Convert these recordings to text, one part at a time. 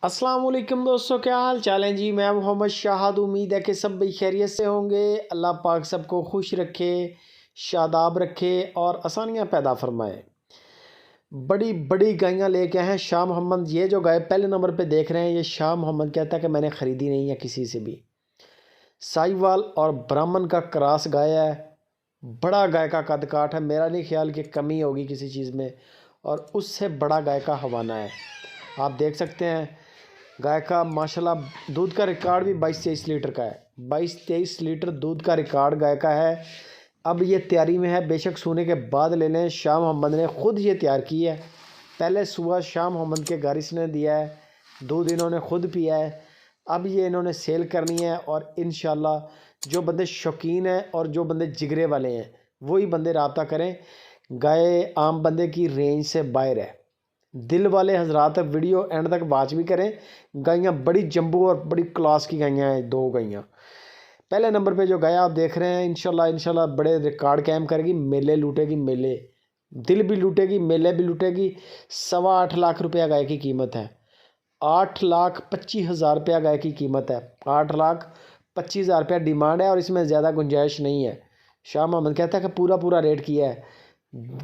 अस्सलाम वालेकुम दोस्तों, क्या हाल चाल है जी। मैं मोहम्मद शाहद। उम्मीद है कि सब भी खैरियत से होंगे। अल्लाह पाक सबको खुश रखे, शादाब रखे और आसानियाँ पैदा फरमाए। बड़ी बड़ी गायें लेके आए हैं शाह मोहम्मद। ये जो गाय पहले नंबर पे देख रहे हैं, ये शाह मोहम्मद कहता है कि मैंने ख़रीदी नहीं है किसी से भी। साहिवाल और ब्राह्मण का क्रॉस गाय है। बड़ा गाय का कद काठ है। मेरा नहीं ख्याल कि कमी होगी किसी चीज़ में, और उससे बड़ा गाय का हवाना है। आप देख सकते हैं गाय का माशाल्लाह दूध का रिकॉर्ड भी 22-23 लीटर का है। 22-23 लीटर दूध का रिकॉर्ड गाय का है। अब ये तैयारी में है, बेशक सोने के बाद ले लें। शाह मोहम्मद ने ख़ुद ये तैयार की है। पहले सुबह शाह मोहम्मद के गारिस ने दिया है, दूध इन्होंने ख़ुद पिया है। अब ये इन्होंने सेल करनी है, और इंशाल्लाह जो बंदे शौकीन हैं और जो बंदे जिगरे वाले हैं वही बंदे रब्ता करें। गाय आम बंदे की रेंज से बाहर है। दिल वाले हजरात वीडियो एंड तक वाच भी करें। गायें बड़ी जंबू और बड़ी क्लास की गायें हैं। दो गायें पहले नंबर पे जो गाय आप देख रहे हैं, इंशाल्लाह बड़े रिकॉर्ड कायम करेगी। मेले लूटेगी, मेले दिल भी लूटेगी, मेले भी लूटेगी। 8.25 लाख रुपया गाय की कीमत है। 8,25,000 रुपया गाय की कीमत है। 8,25,000 रुपया डिमांड है, और इसमें ज़्यादा गुंजाइश नहीं है। शाह मोहम्मद कहता है कि पूरा पूरा रेट किया है।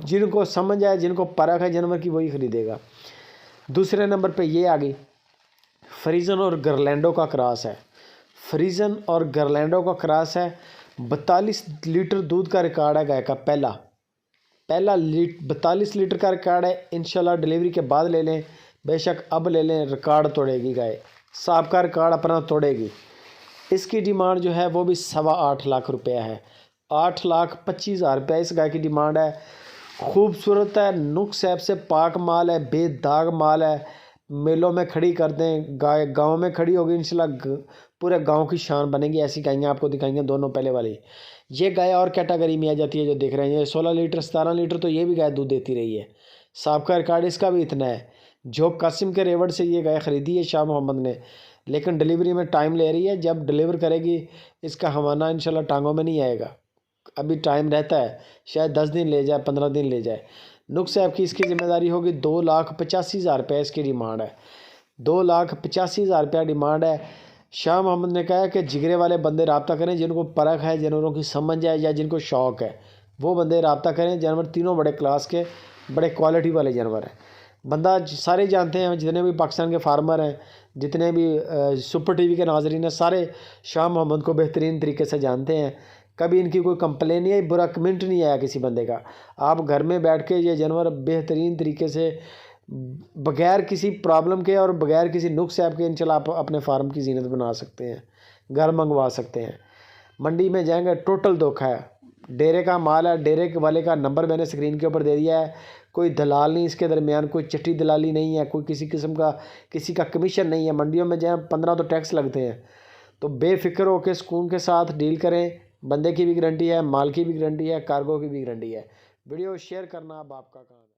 जिनको समझ आए, जिनको परख है जानवर की, वही ख़रीदेगा। दूसरे नंबर पे ये आ गई फ्रीजन और गरलैंडो का क्रॉस है। फ्रीजन और गरलैंडो का क्रॉस है। 42 लीटर दूध का रिकॉर्ड है गाय का। पहला 42 लीटर का रिकॉर्ड है। इंशाल्लाह डिलीवरी के बाद ले लें, बेशक अब ले लें। रिकॉर्ड तोड़ेगी गाय, सबका रिकॉर्ड अपना तोड़ेगी। इसकी डिमांड जो है वो भी 8.25 लाख रुपया है। 8,25,000 रुपया इस गाय की डिमांड है। खूबसूरत है, नुक्स ऐप से पाक माल है, बेदाग माल है। मेलों में खड़ी कर दें, गाय गांव में खड़ी होगी, इंशाल्लाह पूरे गांव की शान बनेगी। ऐसी गायें आपको दिखाएंगे दोनों पहले वाली। ये गाय और कैटेगरी में आ जाती है जो देख रहे हैं। ये 16 लीटर 17 लीटर तो ये भी गाय दूध देती रही है। सबका रिकॉर्ड इसका भी इतना है। जो कासिम के रेवड़ से ये गाय ख़रीदी है शाह मोहम्मद ने, लेकिन डिलीवरी में टाइम ले रही है। जब डिलीवर करेगी इसका हवाना इंशाल्लाह टांगों में नहीं आएगा। अभी टाइम रहता है, शायद 10 दिन ले जाए, 15 दिन ले जाए। नुक्स ऐप की इसकी ज़िम्मेदारी होगी। 2,85,000 रुपये इसकी डिमांड है। 2,85,000 रुपया डिमांड है। शाह मोहम्मद ने कहा है कि जिगरे वाले बंदे रब्ता करें, जिनको परख है, जानवरों की समझ है, या जिनको शौक़ है, वो बंदे रब्ता करें। जानवर तीनों बड़े क्लास के, बड़े क्वालिटी वाले जानवर हैं। बंदा सारे जानते हैं, जितने भी पाकिस्तान के फार्मर हैं, जितने भी सुपर टीवी के नाजरीन हैं, सारे शाह मोहम्मद को बेहतरीन तरीके से जानते हैं। कभी इनकी कोई कंप्लेन नहीं आई, बुरा कमेंट नहीं आया किसी बंदे का। आप घर में बैठ के ये जानवर बेहतरीन तरीके से, बगैर किसी प्रॉब्लम के और बगैर किसी नुक्स ऐप के इंशाल्लाह आप अपने फार्म की जीनत बना सकते हैं, घर मंगवा सकते हैं। मंडी में जाएंगे, टोटल धोखा है। डेरे का माल है, डेरे वाले का नंबर मैंने स्क्रीन के ऊपर दे दिया है। कोई दलाल नहीं इसके दरमियान, कोई चिट्ठी दलाली नहीं है, कोई किसी किस्म का किसी का कमीशन नहीं है। मंडियों में जाएँ 15 तो टैक्स लगते हैं। तो बेफिक्र होकर सुकून के साथ डील करें। बंदे की भी गारंटी है, माल की भी गारंटी है, कार्गो की भी गारंटी है। वीडियो शेयर करना अब आपका काम है।